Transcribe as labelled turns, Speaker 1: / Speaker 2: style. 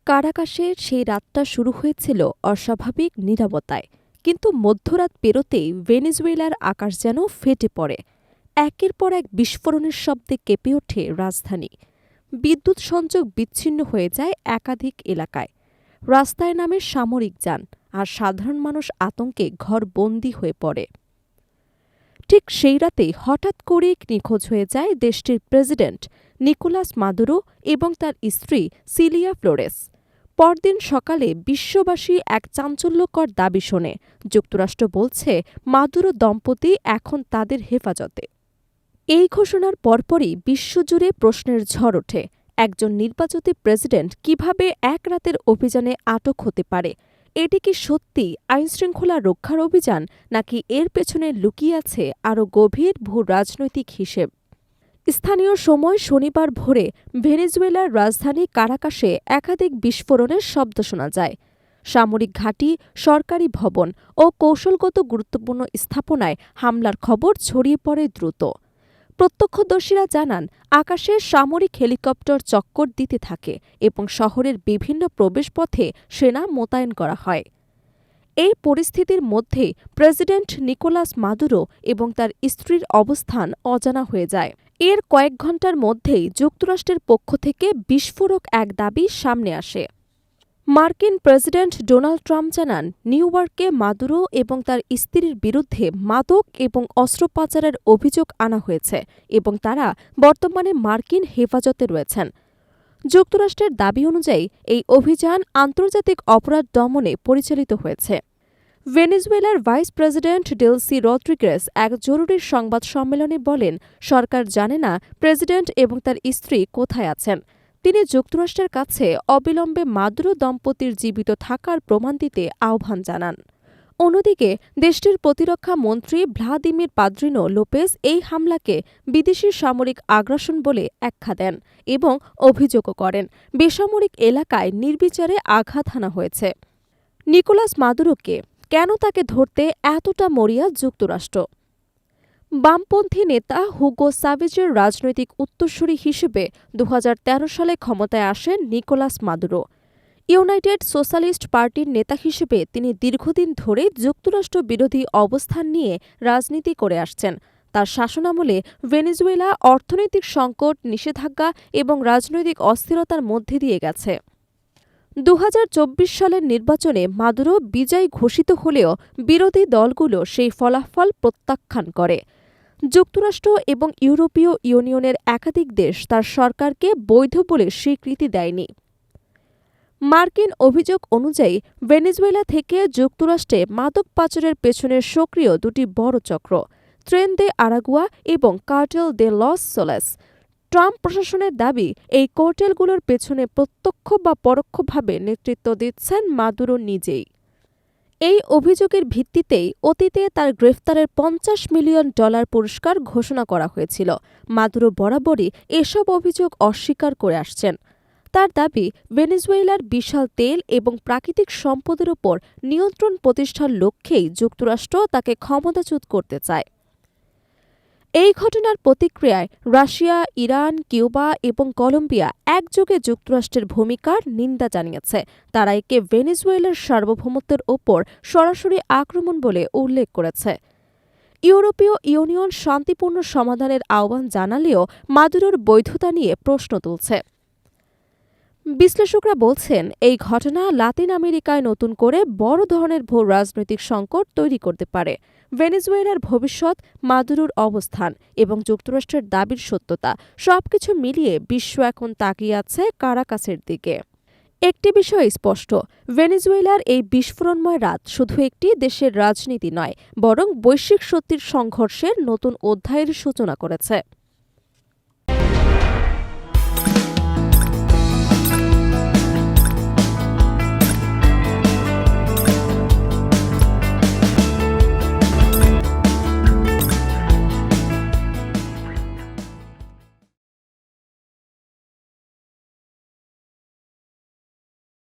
Speaker 1: কারাকাসের সেই রাতটা শুরু হয়েছিল অস্বাভাবিক নীরবতায়, কিন্তু মধ্যরাত পেরোতেই ভেনেজুয়েলার আকাশ যেন ফেটে পড়ে। একের পর এক বিস্ফোরণের শব্দে কেঁপে ওঠে রাজধানী। বিদ্যুৎ সংযোগ বিচ্ছিন্ন হয়ে যায় একাধিক এলাকায়। রাস্তায় নামে সামরিক যান, আর সাধারণ মানুষ আতঙ্কে ঘরবন্দি হয়ে পড়ে। ঠিক সেই রাতেই হঠাৎ করে নিখোঁজ হয়ে যায় দেশটির প্রেসিডেন্ট নিকোলাস মাদুরো এবং তার স্ত্রী সিলিয়া ফ্লোরেস। পরদিন সকালে বিশ্ববাসী এক চাঞ্চল্যকর দাবি শোনে। যুক্তরাষ্ট্র বলছে মাদুরো দম্পতি এখন তাদের হেফাজতে। এই ঘোষণার পরপরই বিশ্বজুড়ে প্রশ্নের ঝড় ওঠে। একজন নির্বাচিত প্রেসিডেন্ট কিভাবে এক রাতের অভিযানে আটক হতে পারে? এটি কি সত্যি আইনশৃঙ্খলা রক্ষার অভিযান, নাকি এর পেছনে লুকিয়ে আছে আরও গভীর ভূ রাজনৈতিক হিসেব? স্থানীয় সময় শনিবার ভোরে ভেনেজুয়েলার রাজধানী কারাকাসে একাধিক বিস্ফোরণের শব্দ শোনা যায়। সামরিক ঘাঁটি, সরকারি ভবন ও কৌশলগত গুরুত্বপূর্ণ স্থাপনায় হামলার খবর ছড়িয়ে পড়ে দ্রুত। প্রত্যক্ষদর্শীরা জানান, আকাশে সামরিক হেলিকপ্টার চক্কর দিতে থাকে এবং শহরের বিভিন্ন প্রবেশপথে সেনা মোতায়েন করা হয়। এই পরিস্থিতির মধ্যেই প্রেসিডেন্ট নিকোলাস মাদুরো এবং তার স্ত্রীর অবস্থান অজানা হয়ে যায়। এর কয়েক ঘণ্টার মধ্যেই যুক্তরাষ্ট্রের পক্ষ থেকে বিস্ফোরক এক দাবি সামনে আসে। মার্কিন প্রেসিডেন্ট ডোনাল্ড ট্রাম্প জানান, নিউ ইয়র্কে মাদুরো এবং তার স্ত্রীর বিরুদ্ধে মাদক এবং অস্ত্র পাচারের অভিযোগ আনা হয়েছে এবং তারা বর্তমানে মার্কিন হেফাজতে রয়েছেন। যুক্তরাষ্ট্রের দাবি অনুযায়ী এই অভিযান আন্তর্জাতিক অপরাধ দমনে পরিচালিত হয়েছে। ভেনেজুয়েলার ভাইস প্রেসিডেন্ট ডেলসি রদ্রিগেজ এক জরুরি সংবাদ সম্মেলনে বলেন, সরকার জানে না প্রেসিডেন্ট এবং তার স্ত্রী কোথায় আছেন। তিনি যুক্তরাষ্ট্রের কাছে অবিলম্বে মাদুরো দম্পতির জীবিত থাকার প্রমাণ দিতে আহ্বান জানান। অন্যদিকে দেশটির প্রতিরক্ষা মন্ত্রী ভ্লাদিমির পাদ্রিনো লোপেজ এই হামলাকে বিদেশি সামরিক আগ্রাসন বলে আখ্যা দেন এবং অভিযোগও করেন বেসামরিক এলাকায় নির্বিচারে আঘাত হানা হয়েছে। নিকোলাস মাদুরোকে কেন তাকে ধরতে এতটা মরিয়া যুক্তরাষ্ট্র? বামপন্থী নেতা হুগো সাভেজের রাজনৈতিক উত্তরসূরি হিসেবে ২০১৩ সালে ক্ষমতায় আসেন নিকোলাস মাদুরো। ইউনাইটেড সোশ্যালিস্ট পার্টির নেতা হিসেবে তিনি দীর্ঘদিন ধরে যুক্তরাষ্ট্র বিরোধী অবস্থান নিয়ে রাজনীতি করে আসছেন। তার শাসনামলে ভেনেজুয়েলা অর্থনৈতিক সংকট, নিষেধাজ্ঞা এবং রাজনৈতিক অস্থিরতার মধ্যে দিয়ে গেছে। ২০২৪ সালের নির্বাচনে মাদুরো বিজয়ী ঘোষিত হলেও বিরোধী দলগুলো সেই ফলাফল প্রত্যাখ্যান করে। যুক্তরাষ্ট্র এবং ইউরোপীয় ইউনিয়নের একাধিক দেশ তার সরকারকে বৈধ বলে স্বীকৃতি দেয়নি। মার্কিন অভিযোগ অনুযায়ী ভেনেজুয়েলা থেকে যুক্তরাষ্ট্রে মাদক পাচারের পেছনের সক্রিয় দুটি বড় চক্র, ট্রেন দে আরাগুয়া এবং কার্টেল দে লস সোলেস। ট্রাম্প প্রশাসনের দাবি, এই কার্টেলগুলোর পেছনে প্রত্যক্ষ বা পরোক্ষভাবে নেতৃত্ব দিচ্ছেন মাদুরো নিজেই। এই অভিযোগের ভিত্তিতেই অতীতে তার গ্রেফতারের $৫০ মিলিয়ন পুরস্কার ঘোষণা করা হয়েছিল। মাদুরো বরাবরই এসব অভিযোগ অস্বীকার করে আসছেন। তার দাবি, ভেনেজুয়েলার বিশাল তেল এবং প্রাকৃতিক সম্পদের ওপর নিয়ন্ত্রণ প্রতিষ্ঠার লক্ষ্যেই যুক্তরাষ্ট্র তাকে ক্ষমতাচ্যুত করতে চায়। এই ঘটনার প্রতিক্রিয়ায় রাশিয়া, ইরান, কিউবা এবং কলম্বিয়া একযোগে যুক্তরাষ্ট্রের ভূমিকার নিন্দা জানিয়েছে। তারা একে ভেনেজুয়েলার সার্বভৌমত্বের ওপর সরাসরি আক্রমণ বলে উল্লেখ করেছে। ইউরোপীয় ইউনিয়ন শান্তিপূর্ণ সমাধানের আহ্বান জানালেও মাদুরোর বৈধতা নিয়ে প্রশ্ন তুলছে। বিশ্লেষকরা বলছেন, এই ঘটনা লাতিন আমেরিকায় নতুন করে বড় ধরনের ভূ রাজনৈতিক সংকট তৈরি করতে পারে। ভেনেজুয়েলার ভবিষ্যৎ, মাদুরোর অবস্থান এবং যুক্তরাষ্ট্রের দাবির সত্যতা সবকিছু মিলিয়ে বিশ্ব এখন তাকিয়ে আছে কারাকাসের দিকে। একটি বিষয় স্পষ্ট, ভেনেজুয়েলার এই বিস্ফোরণময় রাত শুধু একটি দেশের রাজনীতি নয়, বরং বৈশ্বিক শক্তির সংঘর্ষের নতুন অধ্যায়ের সূচনা করেছে।